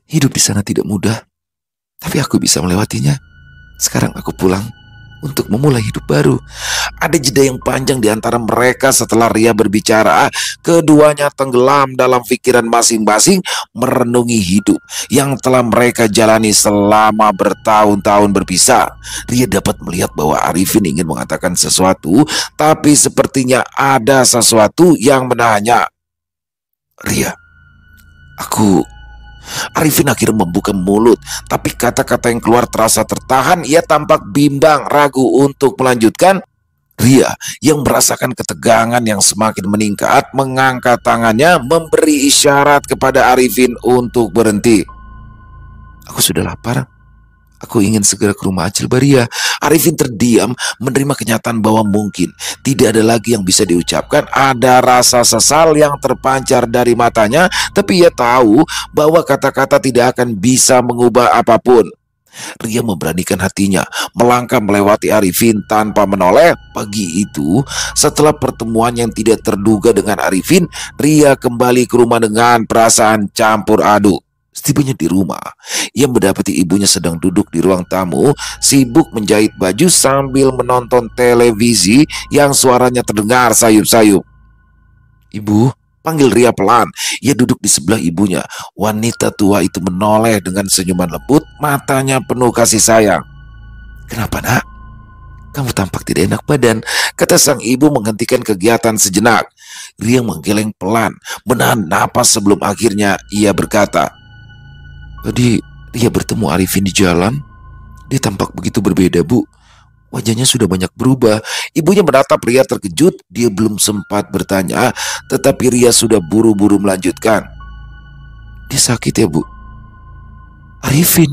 Hidup di sana tidak mudah, tapi aku bisa melewatinya. Sekarang aku pulang untuk memulai hidup baru. Ada jeda yang panjang di antara mereka setelah Ria berbicara. Keduanya tenggelam dalam pikiran masing-masing, merenungi hidup yang telah mereka jalani selama bertahun-tahun berpisah. Ria dapat melihat bahwa Arifin ingin mengatakan sesuatu, tapi sepertinya ada sesuatu yang menahannya. Ria, Arifin akhirnya membuka mulut, tapi kata-kata yang keluar terasa tertahan. Ia tampak bimbang, ragu untuk melanjutkan. Ria yang merasakan ketegangan yang semakin meningkat, mengangkat tangannya, memberi isyarat kepada Arifin untuk berhenti. Aku sudah lapar. Aku ingin segera ke rumah Acil Baria. Arifin terdiam, menerima kenyataan bahwa mungkin tidak ada lagi yang bisa diucapkan. Ada rasa sesal yang terpancar dari matanya, tapi ia tahu bahwa kata-kata tidak akan bisa mengubah apapun. Ria memberanikan hatinya, melangkah melewati Arifin tanpa menoleh. Pagi itu, setelah pertemuan yang tidak terduga dengan Arifin, Ria kembali ke rumah dengan perasaan campur aduk. Setibanya di rumah, ia mendapati ibunya sedang duduk di ruang tamu, sibuk menjahit baju sambil menonton televisi yang suaranya terdengar sayup-sayup. Ibu, panggil Ria pelan. Ia duduk di sebelah ibunya. Wanita tua itu menoleh dengan senyuman lembut, matanya penuh kasih sayang. Kenapa, nak? Kamu tampak tidak enak badan, kata sang ibu menghentikan kegiatan sejenak. Ria menggeleng pelan, menahan napas sebelum akhirnya ia berkata, tadi Ria bertemu Arifin di jalan. Dia tampak begitu berbeda, Bu. Wajahnya sudah banyak berubah. Ibunya menatap Ria terkejut. Dia belum sempat bertanya, tetapi Ria sudah buru-buru melanjutkan. Dia sakit ya, Bu? Arifin.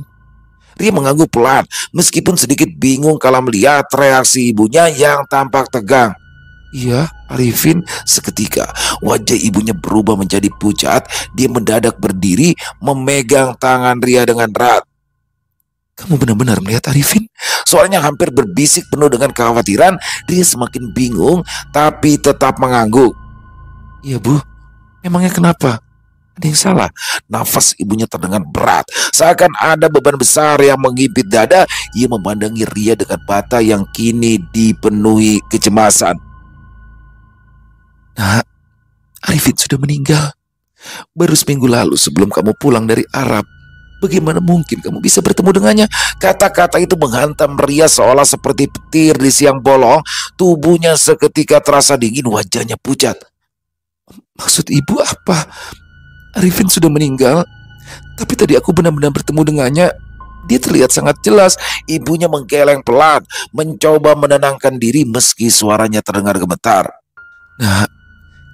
Ria mengangguk pelan, meskipun sedikit bingung kalau melihat reaksi ibunya yang tampak tegang. Iya, Arifin. Seketika wajah ibunya berubah menjadi pucat. Dia mendadak berdiri, memegang tangan Ria dengan erat. Kamu benar-benar melihat Arifin? Suaranya hampir berbisik penuh dengan kekhawatiran. Ria semakin bingung, tapi tetap mengangguk. Iya, Bu. Memangnya kenapa? Ada yang salah? Nafas ibunya terdengar berat, seakan ada beban besar yang mengimpit dada. Ia memandangi Ria dengan mata yang kini dipenuhi kecemasan. Nak, Arifin sudah meninggal. Baru seminggu lalu sebelum kamu pulang dari Arab. Bagaimana mungkin kamu bisa bertemu dengannya? Kata-kata itu menghantam Ria seolah seperti petir di siang bolong. Tubuhnya seketika terasa dingin, wajahnya pucat. Maksud ibu apa? Arifin sudah meninggal, tapi tadi aku benar-benar bertemu dengannya. Dia terlihat sangat jelas. Ibunya menggeleng pelan, mencoba menenangkan diri meski suaranya terdengar gemetar. Nah,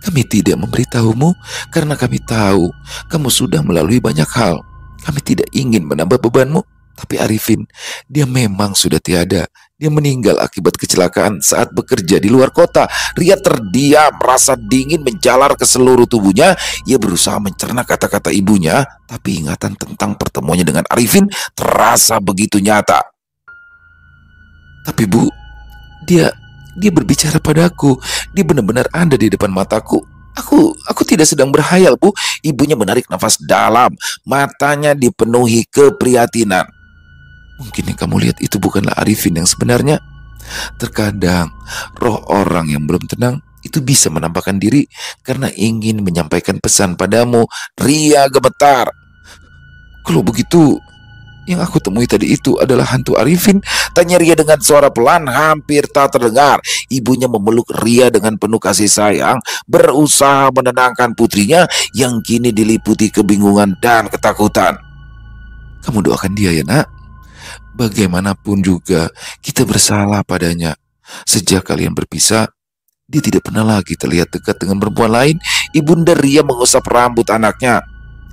kami tidak memberitahumu karena kami tahu kamu sudah melalui banyak hal. Kami tidak ingin menambah bebanmu. Tapi Arifin, dia memang sudah tiada. Dia meninggal akibat kecelakaan saat bekerja di luar kota. Ria terdiam, rasa dingin menjalar ke seluruh tubuhnya. Ia berusaha mencerna kata-kata ibunya, tapi ingatan tentang pertemuannya dengan Arifin terasa begitu nyata. Tapi Bu, dia Dia berbicara padaku. Dia benar-benar ada di depan mataku. Aku tidak sedang berhayal, Bu. Ibunya menarik nafas dalam. Matanya dipenuhi keprihatinan. Mungkin yang kamu lihat itu bukanlah Arifin yang sebenarnya. Terkadang roh orang yang belum tenang itu bisa menampakkan diri karena ingin menyampaikan pesan padamu. Ria gemetar. Kalau begitu, yang aku temui tadi itu adalah hantu Arifin? Tanya Ria dengan suara pelan hampir tak terdengar. Ibunya memeluk Ria dengan penuh kasih sayang, berusaha menenangkan putrinya yang kini diliputi kebingungan dan ketakutan. Kamu doakan dia ya, Nak. Bagaimanapun juga kita bersalah padanya. Sejak kalian berpisah, dia tidak pernah lagi terlihat dekat dengan perempuan lain. Ibunda Ria mengusap rambut anaknya.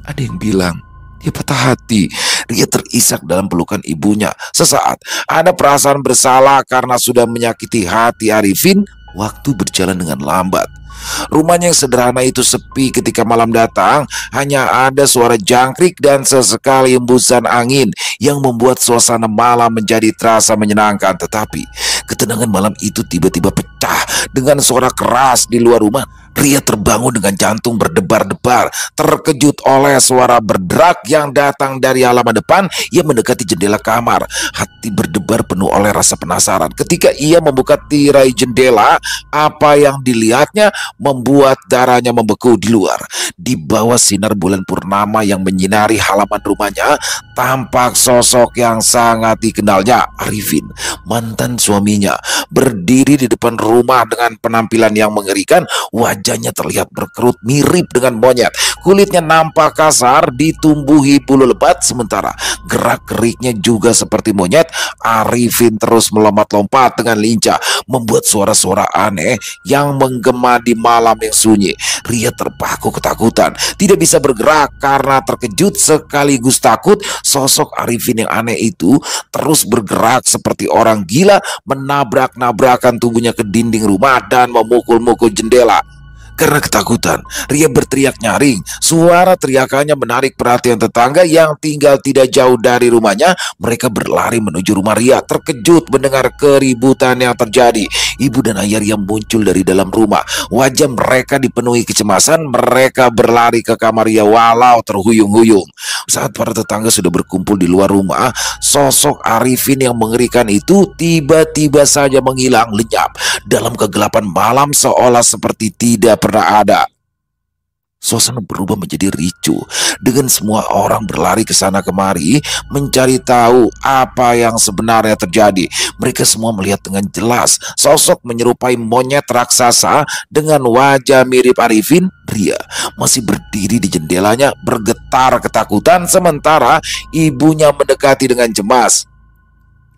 Ada yang bilang dia patah hati. Ria terisak dalam pelukan ibunya. Sesaat ada perasaan bersalah karena sudah menyakiti hati Arifin. Waktu berjalan dengan lambat. Rumahnya yang sederhana itu sepi ketika malam datang. Hanya ada suara jangkrik dan sesekali hembusan angin yang membuat suasana malam menjadi terasa menyenangkan. Tetapi ketenangan malam itu tiba-tiba pecah dengan suara keras di luar rumah. Ria terbangun dengan jantung berdebar-debar, terkejut oleh suara berderak yang datang dari halaman depan yang mendekati jendela kamar. Hati berdebar penuh oleh rasa penasaran. Ketika ia membuka tirai jendela, apa yang dilihatnya membuat darahnya membeku di luar. Di bawah sinar bulan purnama yang menyinari halaman rumahnya, tampak sosok yang sangat dikenalnya, Arifin, mantan suaminya, berdiri di depan rumah dengan penampilan yang mengerikan. Wajahnya terlihat berkerut mirip dengan monyet. Kulitnya nampak kasar, ditumbuhi bulu lebat, sementara gerak-geriknya juga seperti monyet. Arifin terus melompat-lompat dengan lincah, membuat suara-suara aneh yang menggema di malam yang sunyi. Ria terpaku ketakutan, tidak bisa bergerak karena terkejut sekaligus takut. Sosok Arifin yang aneh itu terus bergerak seperti orang gila, menabrak-nabrakan tubuhnya ke dinding rumah dan memukul-mukul jendela. Karena ketakutan, Ria berteriak nyaring. Suara teriakannya menarik perhatian tetangga yang tinggal tidak jauh dari rumahnya. Mereka berlari menuju rumah Ria, terkejut mendengar keributan yang terjadi. Ibu dan ayah Ria muncul dari dalam rumah. Wajah mereka dipenuhi kecemasan. Mereka berlari ke kamar Ria walau terhuyung-huyung. Saat para tetangga sudah berkumpul di luar rumah, sosok Arifin yang mengerikan itu tiba-tiba saja menghilang lenyap dalam kegelapan malam, seolah seperti tidak pernah ada. Suasana berubah menjadi ricuh dengan semua orang berlari ke sana kemari mencari tahu apa yang sebenarnya terjadi. Mereka semua melihat dengan jelas sosok menyerupai monyet raksasa dengan wajah mirip Arifin. Ria masih berdiri di jendelanya bergetar ketakutan sementara ibunya mendekati dengan cemas.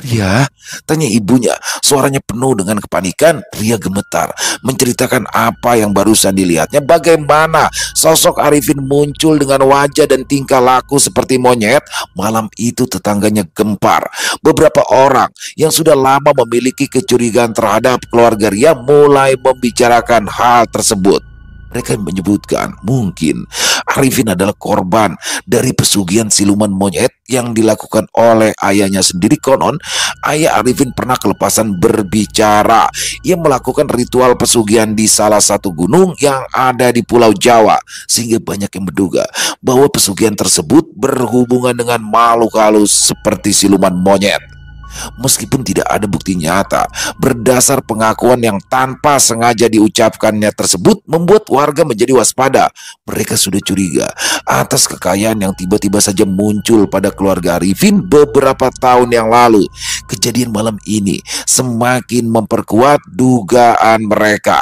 Ria, tanya ibunya. Suaranya penuh dengan kepanikan. Ria gemetar menceritakan apa yang barusan dilihatnya. Bagaimana sosok Arifin muncul dengan wajah dan tingkah laku seperti monyet. Malam itu tetangganya gempar. Beberapa orang yang sudah lama memiliki kecurigaan terhadap keluarga Ria mulai membicarakan hal tersebut. Mereka menyebutkan mungkin Arifin adalah korban dari pesugihan siluman monyet yang dilakukan oleh ayahnya sendiri. Konon ayah Arifin pernah kelepasan berbicara. Ia melakukan ritual pesugihan di salah satu gunung yang ada di Pulau Jawa, sehingga banyak yang menduga bahwa pesugihan tersebut berhubungan dengan makhluk halus seperti siluman monyet. Meskipun tidak ada bukti nyata, berdasar pengakuan yang tanpa sengaja diucapkannya tersebut membuat warga menjadi waspada. Mereka sudah curiga atas kekayaan yang tiba-tiba saja muncul pada keluarga Arifin beberapa tahun yang lalu. Kejadian malam ini semakin memperkuat dugaan mereka.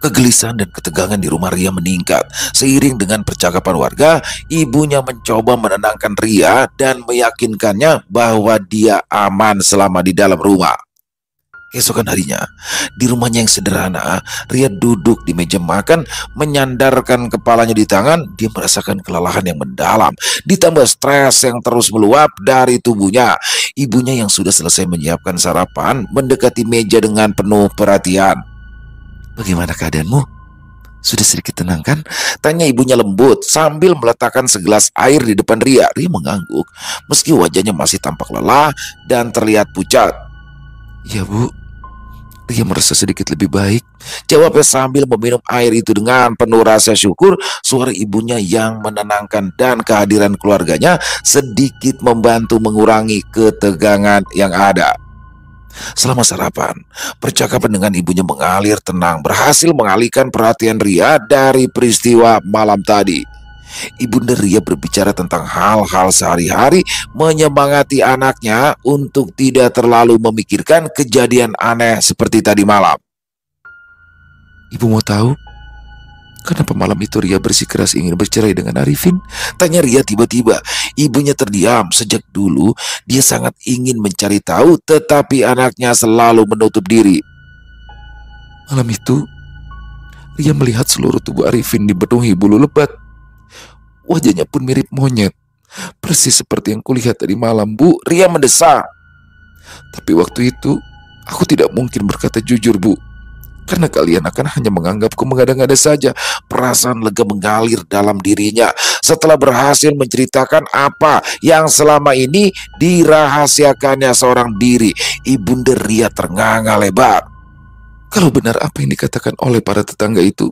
Kegelisahan dan ketegangan di rumah Ria meningkat. Seiring dengan percakapan warga, ibunya mencoba menenangkan Ria dan meyakinkannya bahwa dia aman selama di dalam rumah. Keesokan harinya, di rumahnya yang sederhana, Ria duduk di meja makan, menyandarkan kepalanya di tangan. Dia merasakan kelelahan yang mendalam, ditambah stres yang terus meluap dari tubuhnya. Ibunya yang sudah selesai menyiapkan sarapan mendekati meja dengan penuh perhatian. Bagaimana keadaanmu? Sudah sedikit tenang kan? Tanya ibunya lembut sambil meletakkan segelas air di depan Ria. Ria mengangguk meski wajahnya masih tampak lelah dan terlihat pucat. "Iya Bu." Ria merasa sedikit lebih baik. Jawabnya sambil meminum air itu dengan penuh rasa syukur. Suara ibunya yang menenangkan dan kehadiran keluarganya sedikit membantu mengurangi ketegangan yang ada. Selama sarapan, percakapan dengan ibunya mengalir tenang, berhasil mengalihkan perhatian Ria dari peristiwa malam tadi. Ibunda Ria berbicara tentang hal-hal sehari-hari, menyemangati anaknya untuk tidak terlalu memikirkan kejadian aneh seperti tadi malam. "Ibu mau tahu kenapa malam itu Ria bersikeras ingin bercerai dengan Arifin?" Tanya Ria tiba-tiba. Ibunya terdiam. Sejak dulu dia sangat ingin mencari tahu, tetapi anaknya selalu menutup diri. "Malam itu Ria melihat seluruh tubuh Arifin dipenuhi bulu lebat. Wajahnya pun mirip monyet, persis seperti yang kulihat tadi malam, Bu," Ria mendesak. "Tapi waktu itu aku tidak mungkin berkata jujur, Bu, karena kalian akan hanya menganggapku mengada-ngada saja." Perasaan lega mengalir dalam dirinya setelah berhasil menceritakan apa yang selama ini dirahasiakannya seorang diri. Ibunda Ria ternganga lebar. "Kalau benar apa yang dikatakan oleh para tetangga itu,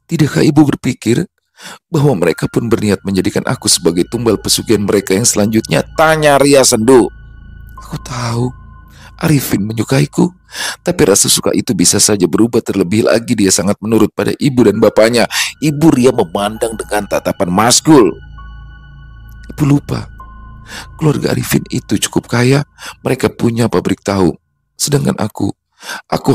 tidakkah ibu berpikir bahwa mereka pun berniat menjadikan aku sebagai tumbal pesugihan mereka yang selanjutnya?" Tanya Ria sendu. "Aku tahu Arifin menyukaiku, tapi rasa suka itu bisa saja berubah. Terlebih lagi dia sangat menurut pada ibu dan bapaknya." Ibu Ria memandang dengan tatapan maskul. "Ibu lupa, keluarga Arifin itu cukup kaya. Mereka punya pabrik tahu. Sedangkan aku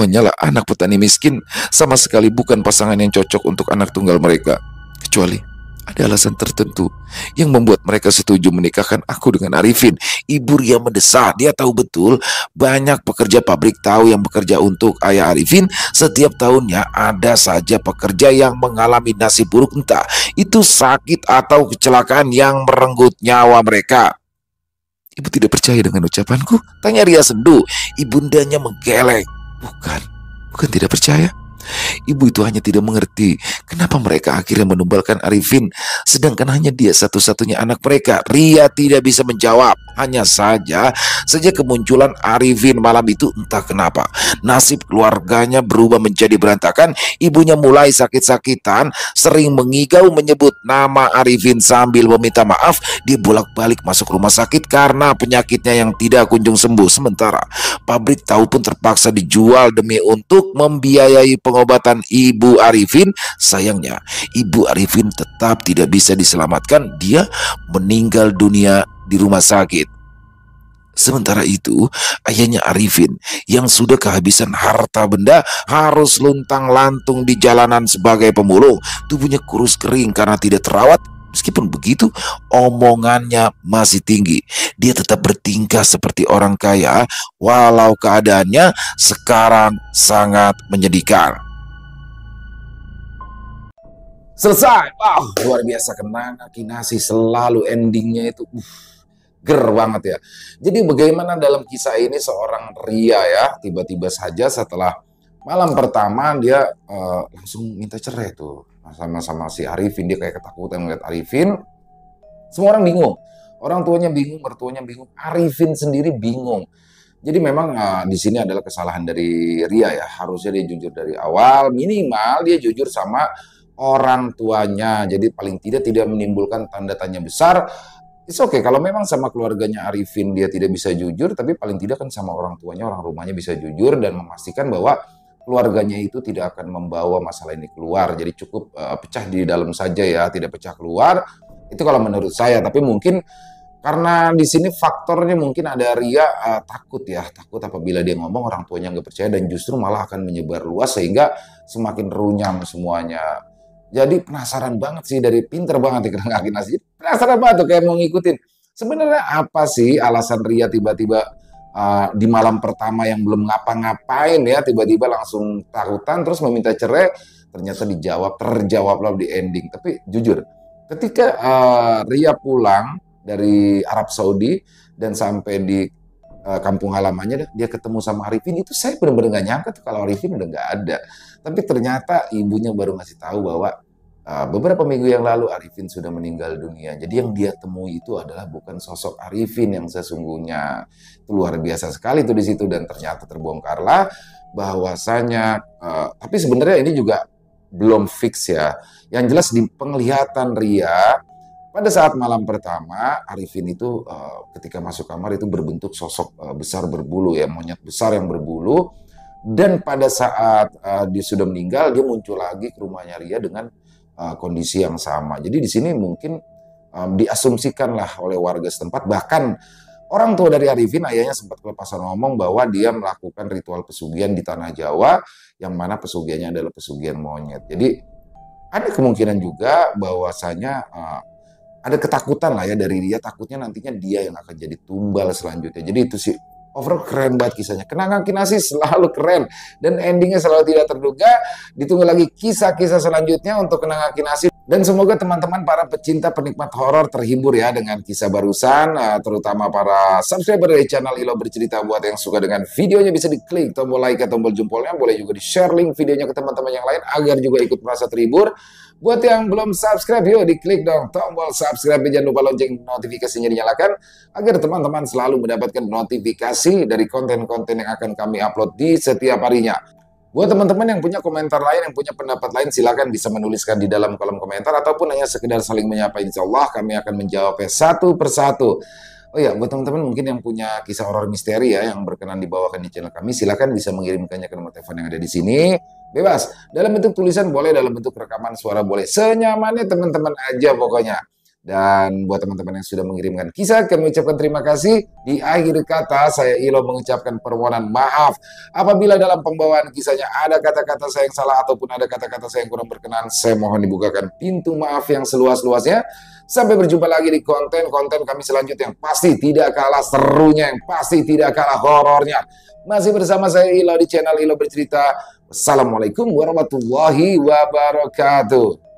hanyalah anak petani miskin. Sama sekali bukan pasangan yang cocok untuk anak tunggal mereka. Kecuali ada alasan tertentu yang membuat mereka setuju menikahkan aku dengan Arifin." Ibu Ria mendesak. Dia tahu betul banyak pekerja pabrik tahu yang bekerja untuk ayah Arifin. Setiap tahunnya ada saja pekerja yang mengalami nasib buruk, entah itu sakit atau kecelakaan yang merenggut nyawa mereka. "Ibu tidak percaya dengan ucapanku?" Tanya Ria sendu. Ibundanya menggeleng. Bukan tidak percaya. Ibu itu hanya tidak mengerti kenapa mereka akhirnya menumbalkan Arifin, sedangkan hanya dia satu-satunya anak mereka. Ria tidak bisa menjawab. Hanya saja sejak kemunculan Arifin malam itu, entah kenapa nasib keluarganya berubah menjadi berantakan. Ibunya mulai sakit-sakitan, sering mengigau menyebut nama Arifin sambil meminta maaf. Dia bolak-balik masuk rumah sakit karena penyakitnya yang tidak kunjung sembuh. Sementara pabrik tahu pun terpaksa dijual demi untuk membiayai pengobatan Ibu Arifin. Sayangnya Ibu Arifin tetap tidak bisa diselamatkan. Dia meninggal dunia di rumah sakit. Sementara itu, ayahnya Arifin yang sudah kehabisan harta benda harus luntang-lantung di jalanan sebagai pemulung. Tubuhnya kurus kering karena tidak terawat. Meskipun begitu, omongannya masih tinggi. Dia tetap bertingkah seperti orang kaya, walau keadaannya sekarang sangat menyedihkan. Selesai. Wow, luar biasa. Kenanga Kinasi selalu endingnya itu ger banget ya. Jadi bagaimana dalam kisah ini seorang Ria ya, tiba-tiba saja setelah malam pertama dia langsung minta cerai tuh sama si Arifin. Dia kayak ketakutan melihat Arifin. Semua orang bingung. Orang tuanya bingung, mertuanya bingung, Arifin sendiri bingung. Jadi memang di sini adalah kesalahan dari Ria ya. Harusnya dia jujur dari awal, minimal dia jujur sama orang tuanya. Jadi paling tidak menimbulkan tanda tanya besar. It's okay kalau memang sama keluarganya Arifin dia tidak bisa jujur, tapi paling tidak kan sama orang tuanya, orang rumahnya bisa jujur dan memastikan bahwa keluarganya itu tidak akan membawa masalah ini keluar. Jadi cukup pecah di dalam saja ya, tidak pecah keluar. Itu kalau menurut saya. Tapi mungkin karena di sini faktornya mungkin ada Ria takut apabila dia ngomong orang tuanya nggak percaya dan justru malah akan menyebar luas sehingga semakin runyam semuanya. Jadi penasaran banget sih, dari pinter banget ya Kenanga Kinasi. Penasaran banget tuh kayak mau ngikutin. Sebenarnya apa sih alasan Ria tiba-tiba di malam pertama yang belum ngapa-ngapain ya tiba-tiba langsung takutan terus meminta cerai? Ternyata terjawablah di ending. Tapi jujur, ketika Ria pulang dari Arab Saudi dan sampai di kampung halamannya dia ketemu sama Arifin, itu saya benar-benar nggak nyangka tuh kalau Arifin udah nggak ada. Tapi ternyata ibunya baru ngasih tahu bahwa beberapa minggu yang lalu Arifin sudah meninggal dunia. Jadi yang dia temui itu adalah bukan sosok Arifin yang sesungguhnya. Itu luar biasa sekali tuh di situ, dan ternyata terbongkarlah bahwasanya tapi sebenarnya ini juga belum fix ya. Yang jelas di penglihatan Ria pada saat malam pertama, Arifin itu ketika masuk kamar itu berbentuk sosok besar berbulu ya, monyet besar yang berbulu. Dan pada saat dia sudah meninggal, dia muncul lagi ke rumahnya Ria dengan kondisi yang sama. Jadi di sini mungkin diasumsikanlah oleh warga setempat, bahkan orang tua dari Arifin, ayahnya sempat kelepasan ngomong bahwa dia melakukan ritual pesugihan di tanah Jawa, yang mana pesugihannya adalah pesugihan monyet. Jadi ada kemungkinan juga bahwasanya ada ketakutan lah ya dari dia, takutnya nantinya dia yang akan jadi tumbal selanjutnya. Jadi itu sih overall keren banget kisahnya. Kenangan Kinasi selalu keren dan endingnya selalu tidak terduga. Ditunggu lagi kisah-kisah selanjutnya untuk Kenangan Kinasi. Dan semoga teman-teman para pecinta penikmat horor terhibur ya dengan kisah barusan, terutama para subscriber dari channel Ilo Bercerita. Buat yang suka dengan videonya bisa diklik tombol like atau tombol jempolnya, boleh juga di-share link videonya ke teman-teman yang lain agar juga ikut merasa terhibur. Buat yang belum subscribe, yuk diklik dong tombol subscribe, jangan lupa lonceng notifikasinya dinyalakan agar teman-teman selalu mendapatkan notifikasi dari konten-konten yang akan kami upload di setiap harinya. Buat teman-teman yang punya komentar lain, yang punya pendapat lain, silakan bisa menuliskan di dalam kolom komentar ataupun hanya sekedar saling menyapa. Insya Allah kami akan menjawabnya satu persatu. Oh ya, buat teman-teman mungkin yang punya kisah horor misteri ya yang berkenan dibawakan di channel kami, silakan bisa mengirimkannya ke nomor telepon yang ada di sini. Bebas, dalam bentuk tulisan boleh, dalam bentuk rekaman suara boleh, senyamannya teman-teman aja pokoknya. Dan buat teman-teman yang sudah mengirimkan kisah, kami ucapkan terima kasih. Di akhir kata, saya Ilo mengucapkan permohonan maaf apabila dalam pembawaan kisahnya ada kata-kata saya yang salah ataupun ada kata-kata saya yang kurang berkenan. Saya mohon dibukakan pintu maaf yang seluas-luasnya. Sampai berjumpa lagi di konten-konten kami selanjutnya yang pasti tidak kalah serunya, yang pasti tidak kalah horornya. Masih bersama saya Ilo di channel Ilo Bercerita. Wassalamualaikum warahmatullahi wabarakatuh.